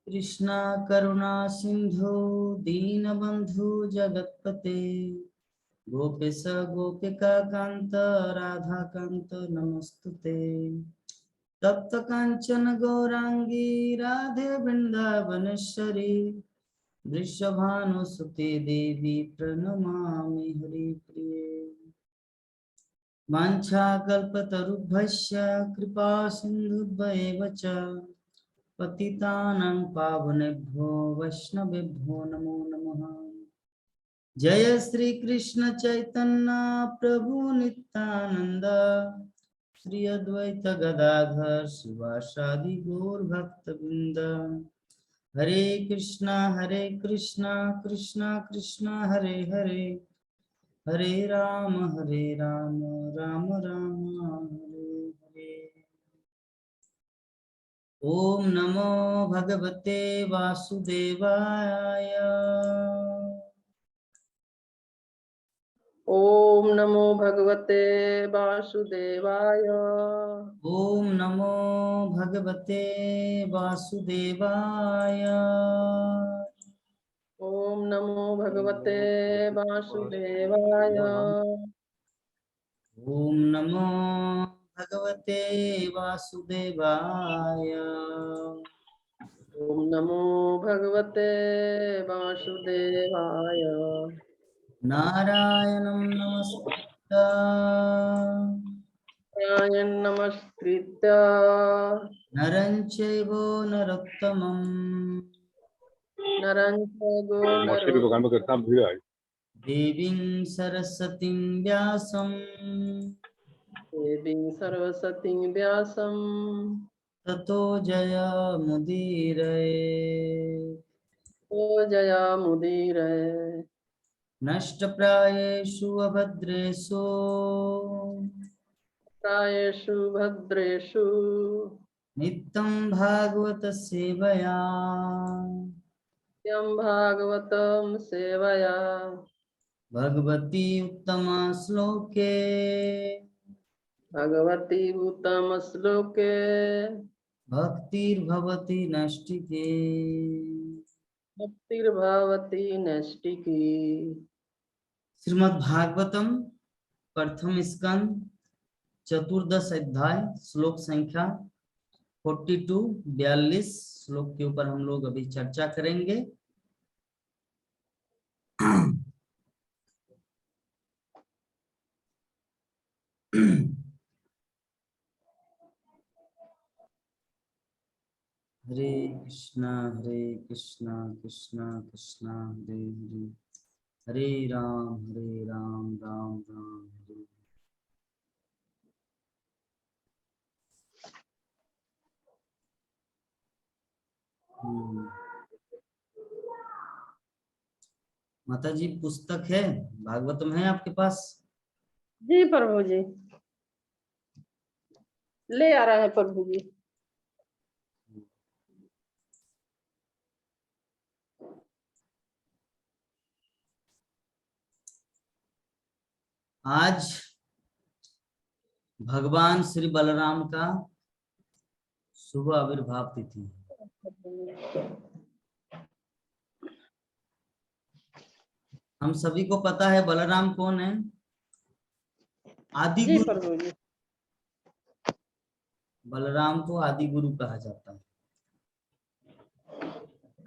कृष्णा करुणा सिंधु दीनबंधु जगत्पते गोपेश गोपिका कांत राधा कांत नमस्तुते तप्त कांचन गौरांगी राधे वृंदावनेश्वरी वृषभानुसुते देवी प्रणमामि हरिप्रिये वाञ्छाकल्पतरुभ्यश्च कृपा सिन्धुभ्येव च पतितानां पावनेभ्यो वैष्णवेभ्यो नमो नमः। जय श्री कृष्ण चैतन्य प्रभु नित्यानंद श्री अद्वैत गदाधर शिवासादि गौर भक्तवृंद हरे कृष्णा कृष्णा कृष्णा हरे हरे हरे राम राम राम हरे हरे। ओम नमो भगवते वासुदेवाय। ओम नमो भगवते वासुदेवाय। ओम नमो भगवते वासुदेवाय। ओम नमो भगवते वासुदेवाय। ओम नमो भगवते वासुदेवाय। ओम नमो भगवते वासुदेवाय। नारायणं नमस्कृत्य नारायण नमस्कृत्य नरं चैव नरोत्तमं नरं चैव नरोत्तमं देवीं सरस्वतीं व्यासं देवीं सरस्वतीं व्यासं ततो जयमुदीरये। ततो जयमुदीरये। नष्टप्रायेषु अभद्रेषु प्रायेषु भद्रेषु नित्यं भागवत सेवया यं भागवतं सेवया भगवती उत्तमा श्लोके भगवती उत्तमश्लोके भक्तिर्भवति नष्टिके। मुक्तिर्भवति नैष्टिकी। श्रीमद् भागवतम प्रथम स्कंद चतुर्दश अध्याय श्लोक संख्या 42 श्लोक के ऊपर हम लोग अभी चर्चा करेंगे। हरे कृष्णा कृष्णा कृष्णा हरे हरे हरे राम राम हरे। माता जी पुस्तक है भागवतम है आपके पास? जी प्रभु जी, ले आ रहा है प्रभु जी। आज भगवान श्री बलराम का शुभ आविर्भाव तिथि है। हम सभी को पता है बलराम कौन है? आदि गुरु। प्रभु जी, बलराम को आदि गुरु कहा जाता है।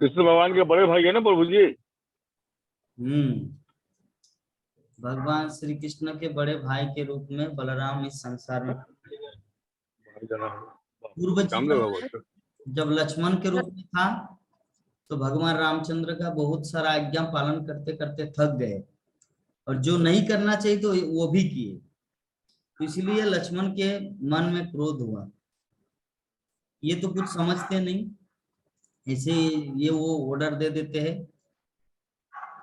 कृष्ण भगवान के बड़े भाई है ना प्रभु जी। भगवान श्री कृष्ण के बड़े भाई के रूप में बलराम इस संसार में पूर्व जीवन में जब लक्ष्मण के रूप में था तो भगवान रामचंद्र का बहुत सारा आज्ञा पालन करते करते थक गए और जो नहीं करना चाहिए तो वो भी किए, तो इसलिए लक्ष्मण के मन में क्रोध हुआ। ये तो कुछ समझते नहीं, ऐसे ये वो ऑर्डर दे देते हैं।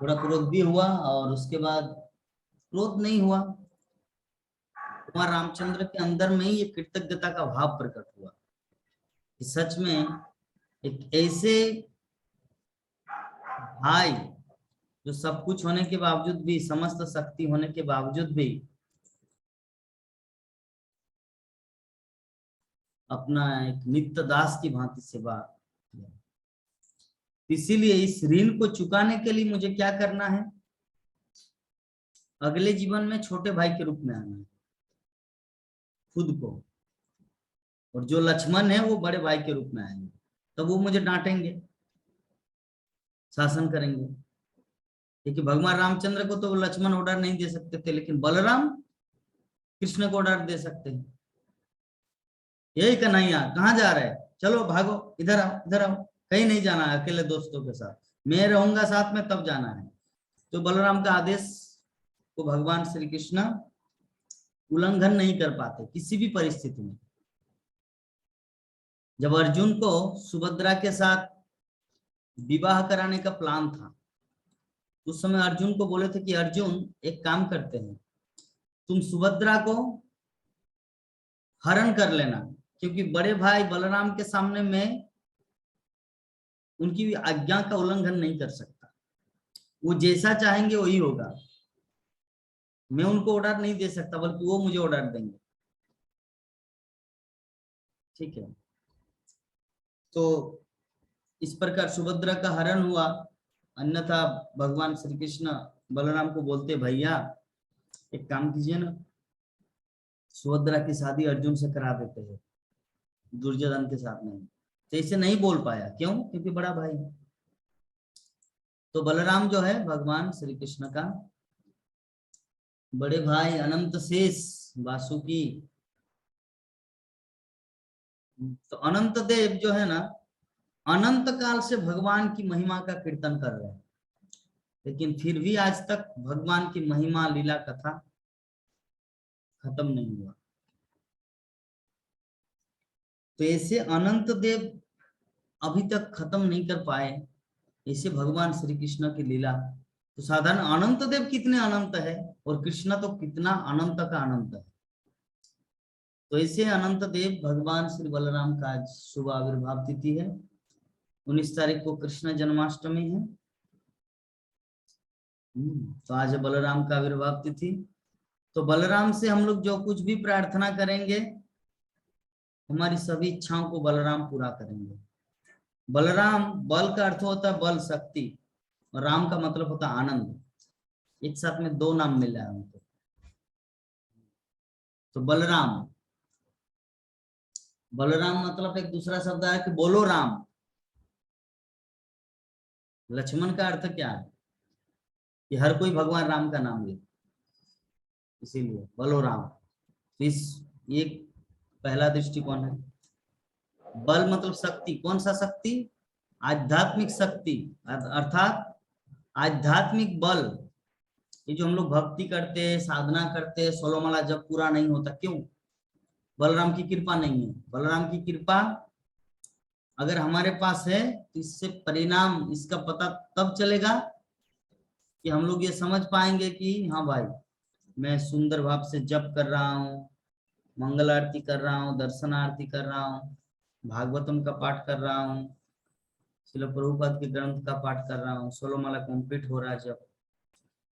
थोड़ा क्रोध भी हुआ और उसके बाद क्रोध नहीं हुआ, वहां रामचंद्र के अंदर में ही ये कृतज्ञता का भाव प्रकट हुआ कि सच में एक ऐसे भाई जो सब कुछ होने के बावजूद भी, समस्त शक्ति होने के बावजूद भी अपना एक नित्य दास की भांति सेवा किया। इसीलिए इस ऋण को चुकाने के लिए मुझे क्या करना है, अगले जीवन में छोटे भाई के रूप में आना है खुद को, और जो लक्ष्मण है वो बड़े भाई के रूप में आएंगे, तब वो मुझे डांटेंगे, शासन करेंगे। क्योंकि भगवान रामचंद्र को तो वो लक्ष्मण ऑर्डर नहीं दे सकते थे, लेकिन बलराम कृष्ण को ऑर्डर दे सकते हैं। यही कन्हैया कहाँ जा रहे, चलो भागो, इधर आओ इधर आओ, कहीं नहीं जाना है, अकेले दोस्तों के साथ, मैं रहूंगा साथ में तब जाना है। तो बलराम का आदेश को भगवान श्री कृष्ण उल्लंघन नहीं कर पाते किसी भी परिस्थिति में। जब अर्जुन को सुभद्रा के साथ विवाह कराने का प्लान था, उस समय अर्जुन को बोले थे कि अर्जुन एक काम करते हैं, तुम सुभद्रा को हरण कर लेना, क्योंकि बड़े भाई बलराम के सामने मैं उनकी आज्ञा का उल्लंघन नहीं कर सकता, वो जैसा चाहेंगे वही होगा, मैं उनको ऑर्डर नहीं दे सकता बल्कि वो मुझे ऑर्डर देंगे। ठीक है, तो इस प्रकार सुभद्रा का हरण हुआ। अन्यथा भगवान श्री कृष्ण बलराम को बोलते, भैया एक काम कीजिए ना, सुभद्रा की शादी अर्जुन से करा देते हैं, दुर्योधन के साथ नहीं। तो इसे नहीं बोल पाया, क्यों? क्योंकि बड़ा भाई है। तो बलराम जो है भगवान श्री कृष्ण का बड़े भाई अनंत शेष वासुकी, तो अनंत देव जो है ना, अनंत काल से भगवान की महिमा का कीर्तन कर रहे हैं, लेकिन फिर भी आज तक भगवान की महिमा लीला कथा खत्म नहीं हुआ। तो ऐसे अनंत देव अभी तक खत्म नहीं कर पाए, ऐसे भगवान श्री कृष्ण की लीला। तो साधारण अनंत देव कितने अनंत है, और कृष्ण तो कितना अनंत का अनंत है। तो ऐसे अनंत देव भगवान श्री बलराम का आज शुभ आविर्भाव तिथि है। 19 तारीख को कृष्ण जन्माष्टमी है। तो आज है बलराम का आविर्भाव तिथि। तो बलराम से हम लोग जो कुछ भी प्रार्थना करेंगे, हमारी सभी इच्छाओं को बलराम पूरा करेंगे। बलराम, बल का अर्थ होता है बल शक्ति, और राम का मतलब होता है आनंद। एक साथ में दो नाम मिला है उनको। तो बलराम, बलराम मतलब एक दूसरा शब्द है कि बोलो राम। लक्ष्मण का अर्थ क्या है कि हर कोई भगवान राम का नाम ले, इसीलिए बोलो राम। इस एक पहला दृष्टिकोण है। बल मतलब शक्ति, कौन सा शक्ति? आध्यात्मिक शक्ति, अर्थात आध्यात्मिक बल। ये जो हम लोग भक्ति करते हैं, साधना करते हैं, 16 माला जब पूरा नहीं होता, क्यों? बलराम की कृपा नहीं है। बलराम की कृपा अगर हमारे पास है तो इससे परिणाम इसका पता तब चलेगा कि हम लोग ये समझ पाएंगे कि हाँ भाई, मैं सुंदर भाव से जप कर रहा हूँ, मंगल आरती कर रहा हूँ, दर्शन आरती कर रहा हूँ, भागवतम का पाठ कर रहा हूँ, श्रील प्रभुपाद के ग्रंथ का पाठ कर रहा हूँ, 16 माला कंप्लीट हो रहा है जब।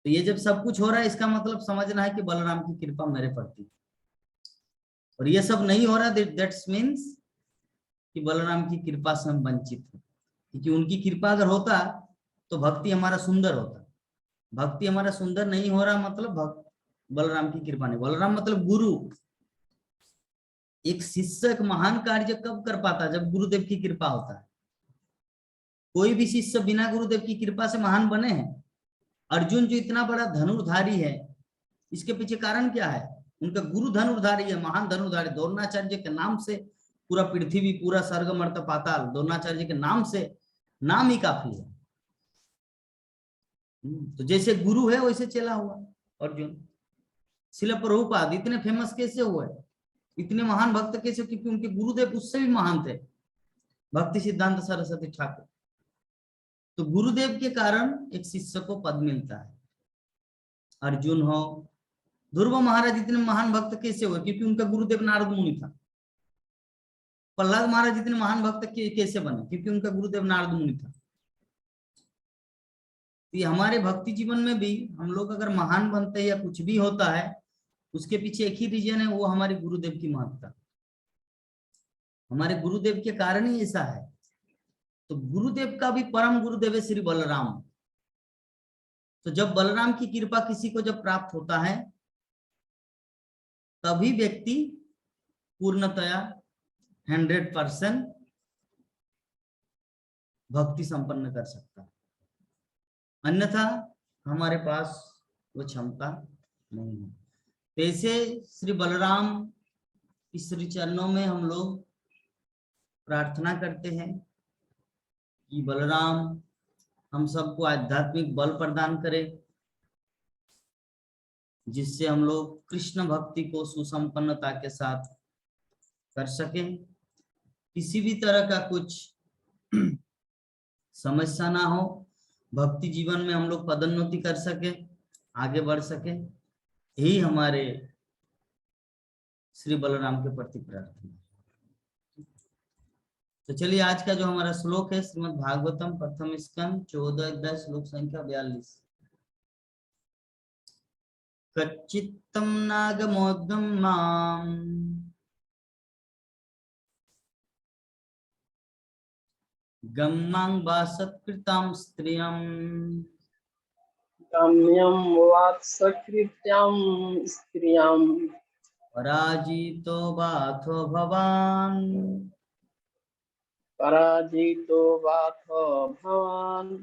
तो ये जब सब कुछ हो रहा है, इसका मतलब समझना है कि बलराम की कृपा मेरे प्रति। और ये सब नहीं हो रहा, दैट्स मीन्स कि बलराम की कृपा से हम वंचित हैं। क्योंकि उनकी कृपा अगर होता तो भक्ति हमारा सुंदर होता। भक्ति हमारा सुंदर नहीं हो रहा, मतलब बलराम की कृपा नहीं। बलराम मतलब गुरु। एक शिष्य एक महान कार्य कब कर पाता? जब गुरुदेव की कृपा होता है। कोई भी शिष्य बिना गुरुदेव की कृपा से महान बने हैं? अर्जुन जो इतना बड़ा धनुर्धारी है, इसके पीछे कारण क्या है? उनका गुरु धनुर्धारी है, महान धनुर्धारी। द्रोणाचार्य के नाम से पूरा पृथ्वी, पूरा स्वर्ग मर्त्य पाताल द्रोणाचार्य के नाम से, नाम ही काफी है। तो जैसे गुरु है वैसे चेला हुआ अर्जुन। श्रील प्रभुपाद इतने फेमस कैसे हुए, इतने महान भक्त कैसे? क्योंकि उनके गुरुदेव उससे भी महान थे, भक्ति सिद्धांत सरस्वती ठाकुर। तो गुरुदेव के कारण एक शिष्य को पद मिलता है। अर्जुन हो, ध्रुव महाराज इतने महान भक्त कैसे हुए? क्योंकि उनका गुरुदेव नारद मुनि था। प्रहलाद महाराज इतने महान भक्त कैसे बने? क्योंकि उनका गुरुदेव नारद मुनि था। तो हमारे भक्ति जीवन में भी हम लोग अगर महान बनते हैं या कुछ भी होता है, उसके पीछे एक ही रीजन है, वो हमारे गुरुदेव की महत्ता। हमारे गुरुदेव के कारण ही ऐसा है। तो गुरुदेव का भी परम गुरुदेव है श्री बलराम। तो जब बलराम की कृपा किसी को जब प्राप्त होता है तभी व्यक्ति पूर्णतया 100% भक्ति संपन्न कर सकता है, अन्यथा हमारे पास वो क्षमता नहीं है। ऐसे श्री बलराम की श्री चरणों में हम लोग प्रार्थना करते हैं कि बलराम हम सबको आध्यात्मिक बल प्रदान करे, जिससे हम लोग कृष्ण भक्ति को सुसंपन्नता के साथ कर सकें, किसी भी तरह का कुछ समस्या ना हो, भक्ति जीवन में हम लोग पदोन्नति कर सके, आगे बढ़ सके। यही हमारे श्री बलराम के प्रति प्रार्थना। तो चलिए आज का जो हमारा श्लोक है श्रीमद् भागवतम प्रथम स्कंद 14 अध्याय श्लोक संख्या 42। कच्चित्तम नागमोदम माम गम्मां वासत्कृतां स्त्रियं गम्यं वात्सकृत्यां स्त्रियां पराजितो बाथो भवान् पराजितो वाथ भवान्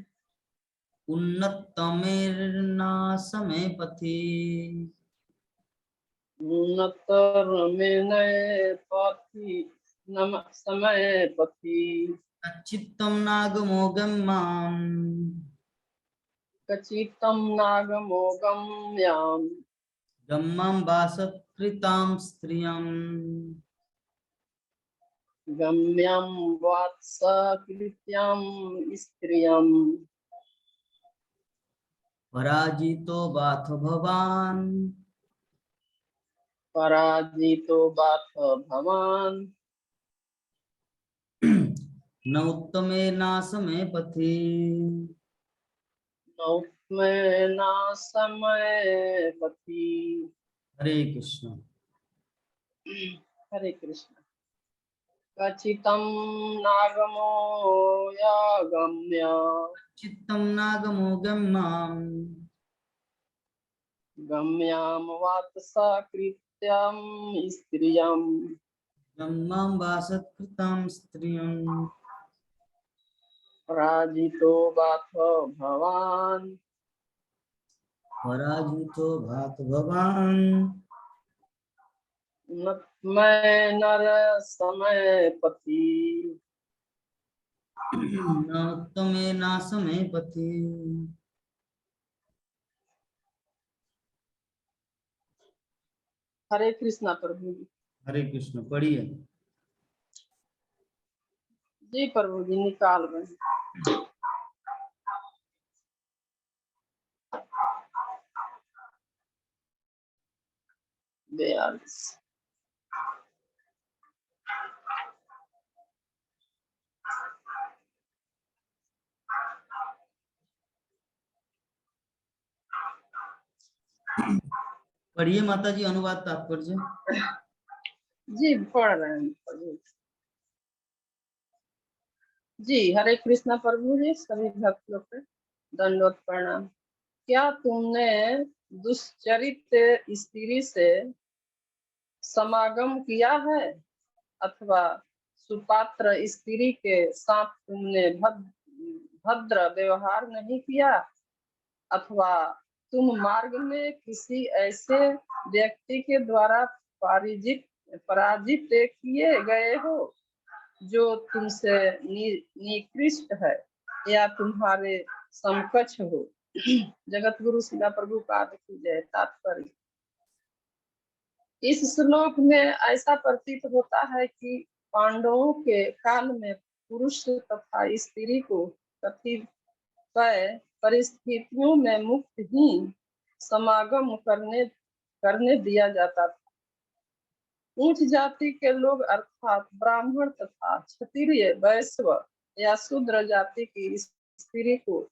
उन्नतमेर्नाशमे पथि उन्नतरमेनय पथि नम समय पथि कच्चित्तं नागमो गम्मां कचितं नागमो गम्यां गम्मां वासत्कृतां स्त्रियं गम्यां वात्सकृत्यां स्त्रियं पराजितो बाथ भवान् पराजितो वाथ भवान् न उत्तमेर्नाशमे पथि। नौत्मेना समय पति। हरे कृष्ण। हरे कृष्ण। कचितं नागमो यागम्य चित्तं नागमो गम्मां गम्यां वात्सकृत्यां स्त्रियं गम्मां वासत्कृतां स्त्रियं पराजितो वाथ भवान् पराजितो भात भवान् नत्मै नर समय पति। न उत्तमेर्नाशमे पथि। हरे कृष्णा प्रभु जी। हरे कृष्ण। पढ़िए। जी प्रभु जी निकाल रहे हैं। 42। पढ़िए माता जी अनुवाद तात्पर्य। जी पढ़ रहे हैं प्रभु जी। हरे कृष्णा प्रभु जी। सभी भक्त लोग पे दंडवत प्रणाम। क्या तुमने दुष्चरित स्त्री से समागम किया है अथवा सुपात्र स्त्री के साथ तुमने भद्र व्यवहार नहीं किया अथवा तुम मार्ग में किसी ऐसे व्यक्ति के द्वारा पराजित किए गए हो जो तुमसे निकृष्ट है या तुम्हारे समकक्ष हो। जगत गुरु शिला प्रभुपाद की जय। तात्पर्य। इस श्लोक में ऐसा प्रतीत होता है कि पांडवों के काल में पुरुष तथा स्त्री को कतिपय परिस्थितियों में मुक्त ही समागम करने दिया जाता था। उच्च जाति के लोग अर्थात ब्राह्मण तथा क्षत्रिय वैश्य या शूद्र जाति की स्त्री को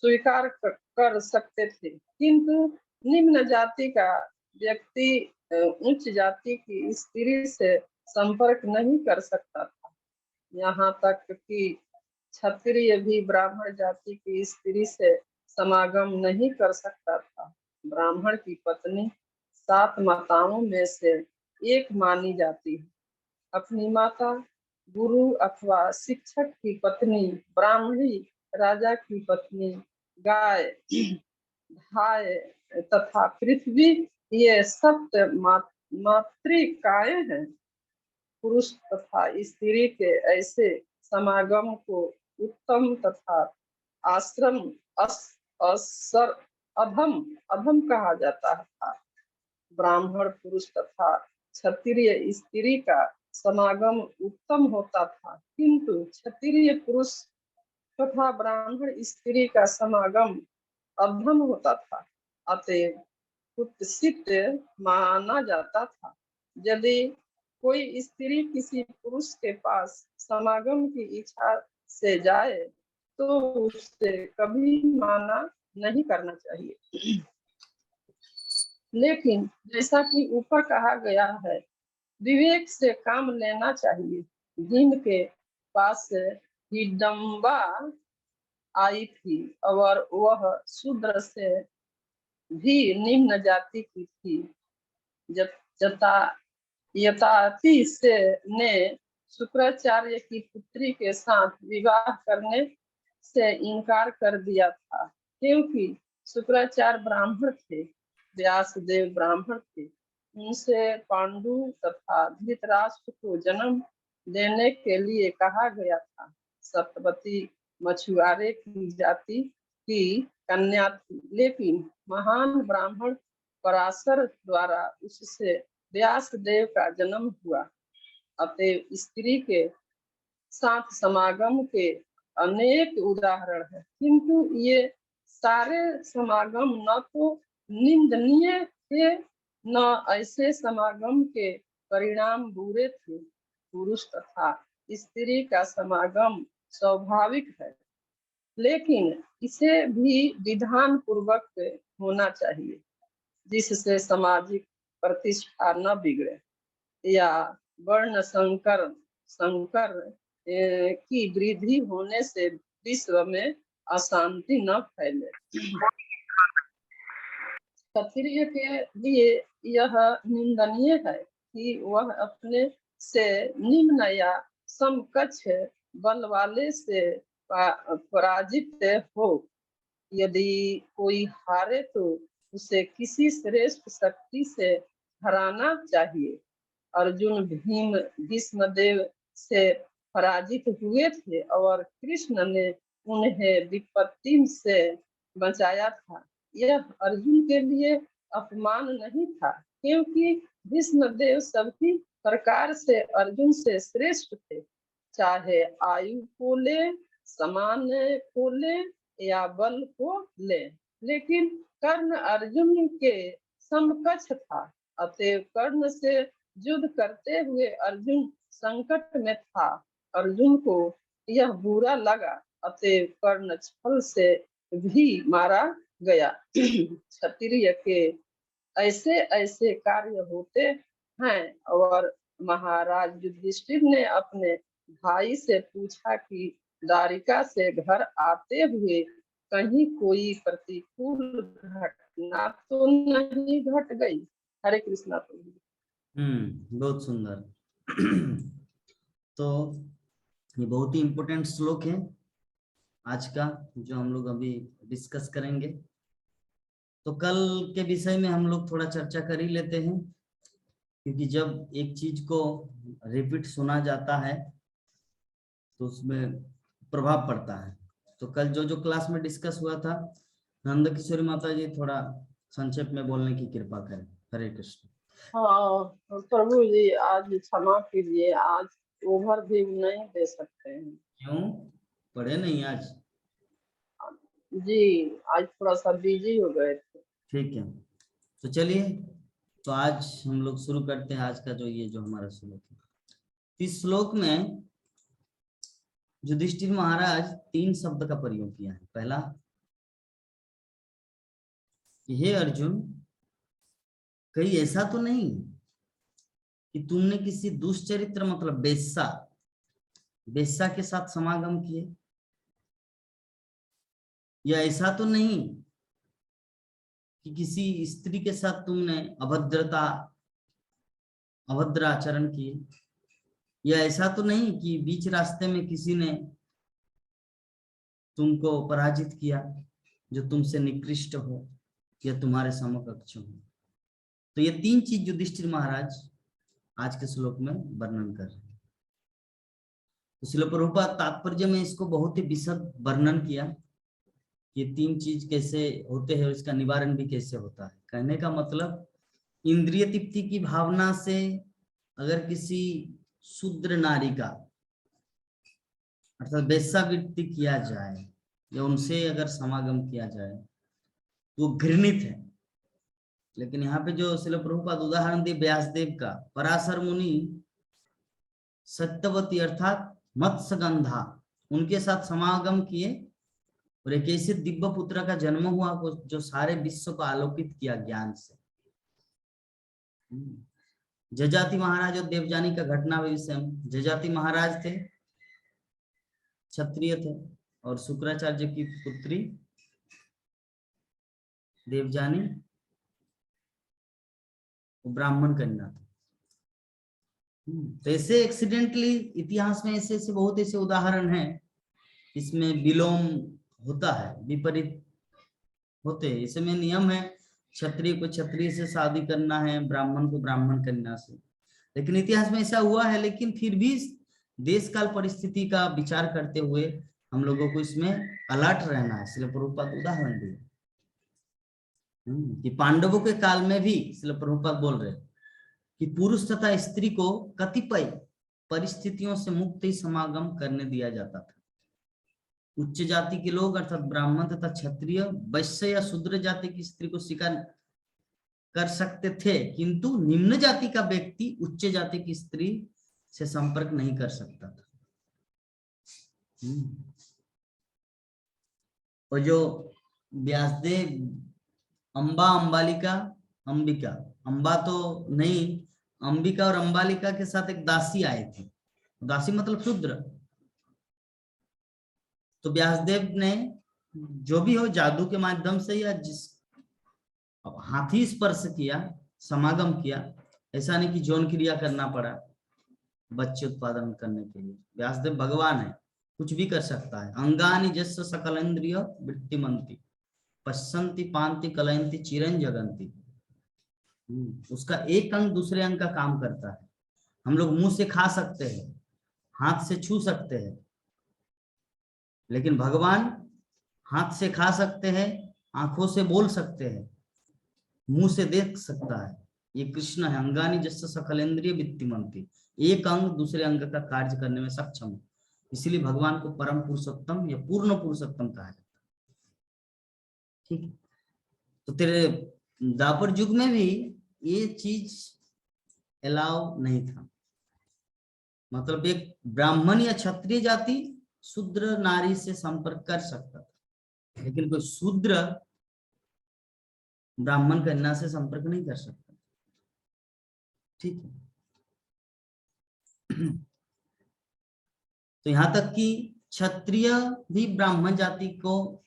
स्वीकार कर सकते थे, किंतु निम्न जाति का व्यक्ति उच्च जाति की स्त्री से संपर्क नहीं कर सकता था। यहाँ तक कि क्षत्रिय भी ब्राह्मण जाति की स्त्री से समागम नहीं कर सकता था। ब्राह्मण की पत्नी 7 माताओं में से एक मानी जाती है। अपनी माता, गुरु अथवा शिक्षक की पत्नी, ब्राह्मणी, राजा की पत्नी, गाय, भाय तथा पृथ्वी, ये सप्त मातृकाएं हैं। पुरुष तथा स्त्री के ऐसे समागम को उत्तम तथा आश्रम असर अधम अधम कहा जाता था। ब्राह्मण पुरुष तथा क्षत्रिय स्त्री का समागम उत्तम होता था, किंतु क्षत्रिय पुरुष तथा ब्राह्मण स्त्री का समागम अधम होता था, अतएव कुत्सित माना जाता था। यदि कोई स्त्री किसी पुरुष के पास समागम की इच्छा से जाए तो उसे कभी माना नहीं करना चाहिए। लेकिन जैसा कि ऊपर कहा गया है, विवेक से काम लेना चाहिए। जिनके पास हिडम्बा आई थी और वह शूद्र से भी निम्न जाति की थी, यताति से ने शुक्राचार्य की पुत्री के साथ विवाह करने से इनकार कर दिया था, क्योंकि शुक्राचार्य ब्राह्मण थे, व्यासदेव ब्राह्मण थे। उनसे पांडु तथा धृतराष्ट्र को जन्म देने के लिए कहा गया था। सत्यवती मछुआरे की जाति की कन्या थी, लेकिन महान ब्राह्मण पराशर द्वारा उससे व्यासदेव का जन्म हुआ। अतएव स्त्री के साथ समागम के अनेक उदाहरण हैं, किंतु ये सारे समागम न तो निंदनीय थे, न ऐसे समागम के परिणाम बुरे थे। पुरुष तथा स्त्री का समागम स्वाभाविक है, लेकिन इसे भी विधान पूर्वक होना चाहिए, जिससे सामाजिक प्रतिष्ठा न बिगड़े या वर्ण संकर की वृद्धि होने से विश्व में अशांति न फैले। क्षत्रिय के लिए यह निंदनीय है कि वह अपने से निम्न या समकक्ष बल वाले से पराजित हो। यदि कोई हारे तो उसे किसी श्रेष्ठ शक्ति से हराना चाहिए। अर्जुन भीष्मदेव से पराजित हुए थे और कृष्ण ने उन्हें विपत्ति से बचाया था। यह अर्जुन के लिए अपमान नहीं था, क्योंकि भीष्मदेव सभी प्रकार से अर्जुन से श्रेष्ठ थे, चाहे आयु को ले, समान को ले या बल को ले। लेकिन कर्ण अर्जुन के समकक्ष था, अतएव कर्ण से युद्ध करते हुए अर्जुन संकट में था। अर्जुन को यह बुरा लगा, अतएव कर्ण छल से भी मारा गया। क्षत्रिय के ऐसे ऐसे कार्य होते हैं। और महाराज युधिष्ठिर ने अपने भाई से पूछा कि द्वारिका से घर आते हुए कहीं कोई प्रतिकूल घटना तो नहीं घट गई? हरे कृष्णा प्रभु। बहुत सुंदर। तो ये बहुत ही इम्पोर्टेंट श्लोक है आज का, जो हम लोग अभी डिस्कस करेंगे। तो कल के विषय में हम लोग थोड़ा चर्चा कर ही लेते हैं, क्योंकि जब एक चीज को रिपीट सुना जाता है तो उसमें प्रभाव पड़ता है। तो कल जो जो क्लास में डिस्कस हुआ था, नंद किशोरी माता जी थोड़ा संक्षेप में बोलने की कृपा करें। हरे कृष्ण। हाँ प्रभु जी, आज क्षमा कीजिए, आज ओवरव्यू नहीं दे सकते हैं। क्यों पढ़े नहीं आज? जी आज थोड़ा सा बिजी हो गए थे। ठीक है, तो चलिए, तो आज हम लोग शुरू करते हैं आज का जो हमारा श्लोक है। इस श्लोक में युधिष्ठिर महाराज 3 शब्द का प्रयोग किया है। पहला, हे अर्जुन, कहीं ऐसा तो नहीं कि तुमने किसी दुष्चरित्र मतलब बेश्या के साथ समागम किए? या ऐसा तो नहीं कि किसी स्त्री के साथ तुमने अभद्र आचरण किए, या ऐसा तो नहीं कि बीच रास्ते में किसी ने तुमको पराजित किया जो तुमसे निकृष्ट हो या तुम्हारे समकक्ष हो। तो ये 3 चीज युधिष्ठिर महाराज आज के श्लोक में वर्णन कर रहे हैं। तो श्रील प्रभुपाद तात्पर्य में इसको बहुत ही विशद वर्णन किया, ये 3 चीज कैसे होते हैं और इसका निवारण भी कैसे होता है। कहने का मतलब इंद्रिय तृप्ति की भावना से अगर किसी शूद्र नारी का अर्थात वेश्यावृत्ति किया जाए या उनसे अगर समागम किया जाए तो घृणित है। लेकिन यहाँ पे जो श्रील प्रभुपाद उदाहरण दिए व्यासदेव का, पराशर मुनि सत्यवती अर्थात मत्स्यगंधा उनके साथ समागम किए और एक ऐसे दिव्य पुत्र का जन्म हुआ जो सारे विश्व को आलोकित किया ज्ञान से। जजाति महाराज और देवजानी का घटना विषय, जजाति महाराज थे, क्षत्रिय थे, और शुक्राचार्य की पुत्री देवजानी ब्राह्मण कन्या थी। तो ऐसे एक्सीडेंटली इतिहास में ऐसे ऐसे बहुत ऐसे उदाहरण हैं इसमें विलोम होता है, विपरीत होते हैं। इसमें नियम है क्षत्रिय को क्षत्रिय से शादी करना है, ब्राह्मण को ब्राह्मण कन्या से, लेकिन इतिहास में ऐसा हुआ है। लेकिन फिर भी देश काल परिस्थिति का विचार करते हुए हम लोगों को इसमें अलर्ट रहना है। श्रील प्रभुपाद उदाहरण दिए कि पांडवों के काल में भी श्रील प्रभुपाद बोल रहे कि पुरुष तथा स्त्री को कतिपय परिस्थितियों से मुक्त ही समागम करने दिया जाता था। उच्च जाति के लोग अर्थात ब्राह्मण तथा क्षत्रिय वैश्य या शूद्र जाति की स्त्री को स्वीकार कर सकते थे, किंतु निम्न जाति का व्यक्ति उच्च जाति की स्त्री से संपर्क नहीं कर सकता था। और जो व्यासदेव अंबा अंबालिका अंबिका, अंबा तो नहीं, अंबिका और अंबालिका के साथ एक दासी आए थे, दासी मतलब शूद्र। तो व्यासदेव ने जो भी हो जादू के माध्यम से या जिस हाथी स्पर्श किया, समागम किया, ऐसा नहीं कि यौन क्रिया करना पड़ा बच्चे उत्पादन करने के लिए। व्यासदेव भगवान है, कुछ भी कर सकता है। अंगानि जस्य सकलेन्द्रिय वृत्तिमंती पश्यन्ति पांति कलयन्ति चिरं जगन्ति। उसका एक अंग दूसरे अंग का काम करता है। हम लोग मुंह से खा सकते हैं, हाथ से छू सकते हैं, लेकिन भगवान हाथ से खा सकते हैं, आंखों से बोल सकते हैं, मुंह से देख सकता है। ये कृष्ण है। अंगानि जस्य सकलेन्द्रिय वृत्तिमंती, एक अंग दूसरे अंग का कार्य करने में सक्षम है। इसीलिए भगवान को परम पुरुषोत्तम या पूर्ण पुरुषोत्तम कहा जाता है। ठीक है, तो तेरे द्वापर युग में भी ये चीज अलाउ नहीं था। मतलब एक ब्राह्मण या क्षत्रिय जाति शूद्र नारी से संपर्क कर सकता था, लेकिन कोई शूद्र ब्राह्मण कन्या से संपर्क नहीं कर सकता। ठीक है, तो यहां तक कि क्षत्रिय भी ब्राह्मण जाति को,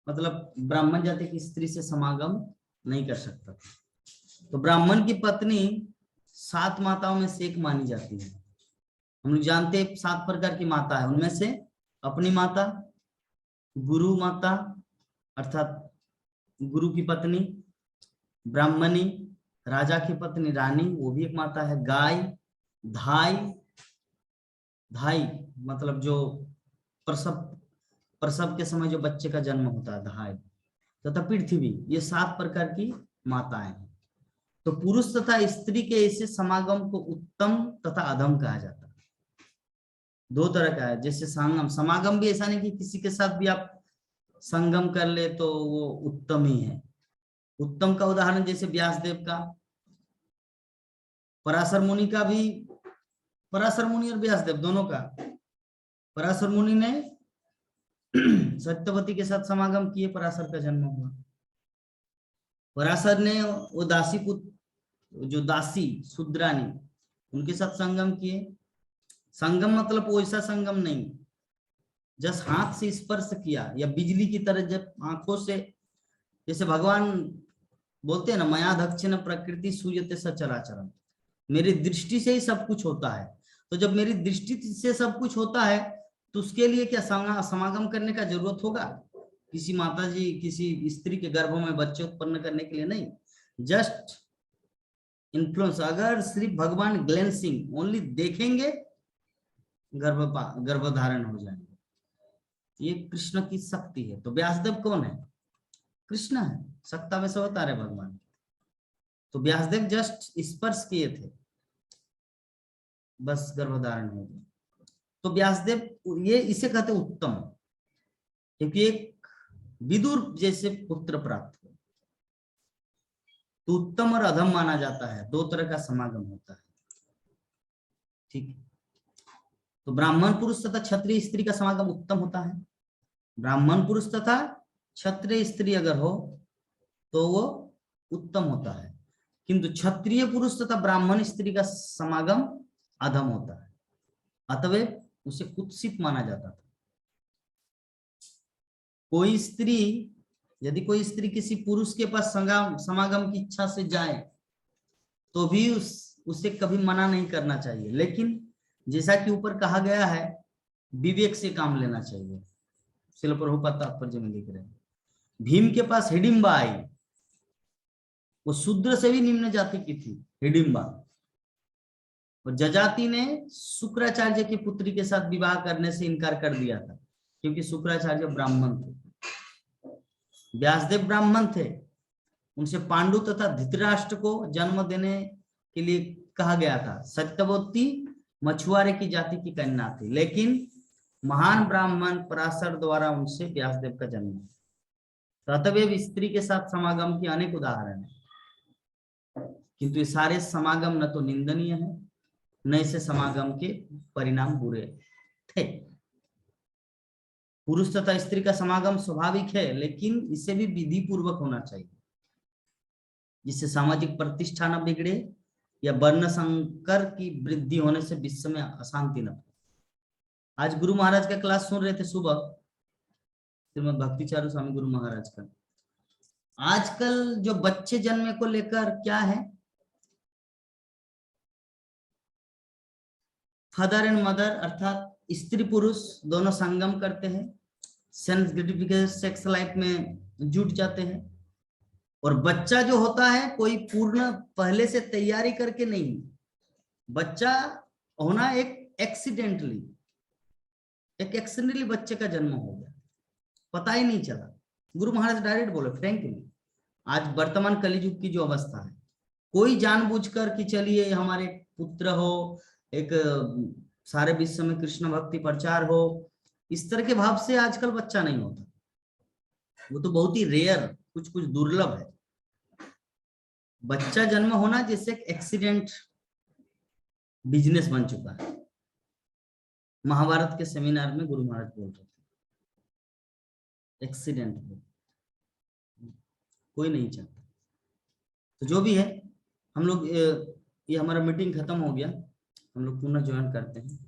मतलब ब्राह्मण जाति की स्त्री से समागम नहीं कर सकता था। तो ब्राह्मण की पत्नी 7 माताओं में से एक मानी जाती है। हम लोग जानते हैं 7 प्रकार की माता है, उनमें से अपनी माता, गुरु माता अर्थात गुरु की पत्नी, ब्राह्मणी, राजा की पत्नी रानी, वो भी एक माता है। गाय, धाई, धाई मतलब जो प्रसव के समय जो बच्चे का जन्म होता है, धाई, तथा पृथ्वी, ये 7 प्रकार की माताएं हैं। तो पुरुष तथा स्त्री के ऐसे समागम को उत्तम तथा अधम कहा जाता है। 2 तरह का है। जैसे संगम, समागम भी ऐसा नहीं कि किसी के साथ भी आप संगम कर ले तो वो उत्तम ही है। उत्तम का उदाहरण जैसे व्यासदेव का, पराशर मुनि का भी, पराशर मुनि और व्यासदेव दोनों का। पराशर मुनि ने सत्यवती के साथ समागम किए, पराशर का जन्म हुआ। पराशर ने वो दासी पुत्र, जो दासी शूद्रानी, उनके साथ संगम किए। संगम मतलब वैसा संगम नहीं जस्ट हाथ से स्पर्श किया या बिजली की तरह जब आंखों से, जैसे भगवान बोलते हैं ना, मया दक्षिण प्रकृति सूयते सचराचरम, मेरी दृष्टि से ही सब कुछ होता है। तो जब मेरी दृष्टि से सब कुछ होता है तो उसके लिए क्या समागम करने का जरूरत होगा? किसी माता जी, किसी स्त्री के गर्भ में बच्चे उत्पन्न करने के लिए नहीं, जस्ट इन्फ्लुएंस। अगर सिर्फ भगवान ग्लेंसिंग ओनली देखेंगे, गर्भधारण हो जाएंगे। ये कृष्ण की शक्ति है। तो व्यासदेव कौन है? कृष्ण है, सत्ता में से अवतार है भगवान। तो व्यासदेव जस्ट स्पर्श किए थे, बस गर्भधारण हो गया। तो व्यासदेव, ये इसे कहते उत्तम, क्योंकि एक विदुर जैसे पुत्र प्राप्त हो। तो उत्तम और अधम माना जाता है, दो तरह का समागम होता है। ठीक है। तो ब्राह्मण पुरुष तथा क्षत्रिय स्त्री का समागम उत्तम होता है। ब्राह्मण पुरुष तथा क्षत्रिय स्त्री अगर हो तो वो उत्तम होता है, किंतु क्षत्रिय पुरुष तथा ब्राह्मण स्त्री का समागम अधम होता है, अतएव उसे कुत्सित माना जाता था। कोई स्त्री, यदि कोई स्त्री किसी पुरुष के पास समागम की इच्छा से जाए तो भी उसे कभी मना नहीं करना चाहिए, लेकिन जैसा कि ऊपर कहा गया है, विवेक से काम लेना चाहिए। शिल प्रभुपाद तात्पर्य में लिख रहे हैं, भीम के पास हिडिंबा आई, वो शूद्र से भी निम्न जाति की थी हिडिंबा, और जजाति ने शुक्राचार्य की पुत्री के साथ विवाह करने से इनकार कर दिया था, क्योंकि शुक्राचार्य ब्राह्मण थे, व्यासदेव ब्राह्मण थे। उनसे पांडु तथा धृतराष्ट्र को जन्म देने के लिए कहा गया था। सत्यवती मछुआरे की जाति की कन्या थी, लेकिन महान ब्राह्मण पराशर द्वारा उनसे व्यासदेव का जन्म हुआ। अतएव स्त्री के साथ समागम के अनेक उदाहरण है, किंतु ये सारे समागम न तो निंदनीय है, न इसे समागम के परिणाम बुरे थे। पुरुष तथा स्त्री का समागम स्वाभाविक है, लेकिन इसे भी विधि पूर्वक होना चाहिए, जिससे सामाजिक प्रतिष्ठा न बिगड़े या वर्ण संकर की वृद्धि होने से विश्व में अशांति न हो। आज गुरु महाराज का क्लास सुन रहे थे सुबह, श्रीमद भक्तिचारू स्वामी गुरु महाराज का। आजकल जो बच्चे जन्मे को लेकर क्या है, फादर एंड मदर अर्थात स्त्री पुरुष दोनों संगम करते हैं, सेंस ग्रेटिफिकेशन सेक्स लाइफ में जुट जाते हैं, और बच्चा जो होता है कोई पूर्ण पहले से तैयारी करके नहीं, बच्चा होना एक एक्सीडेंटली बच्चे का जन्म हो गया, पता ही नहीं चला। गुरु महाराज डायरेक्ट बोले फ्रैंकली, आज वर्तमान कलियुग की जो अवस्था है, कोई जानबूझकर कि चलिए हमारे पुत्र हो, एक सारे विश्व में कृष्ण भक्ति प्रचार हो, इस तरह के भाव से आजकल बच्चा नहीं होता। वो तो बहुत ही रेयर, कुछ कुछ दुर्लभ है। बच्चा जन्म होना जैसे एक एक्सीडेंट बिजनेस बन चुका है। महाभारत के सेमिनार में गुरु महाराज बोल रहे थे, एक्सीडेंट हो, कोई नहीं चाहता। तो जो भी है, हम लोग ये हमारा मीटिंग खत्म हो गया, हम लोग पुनः ज्वाइन करते हैं।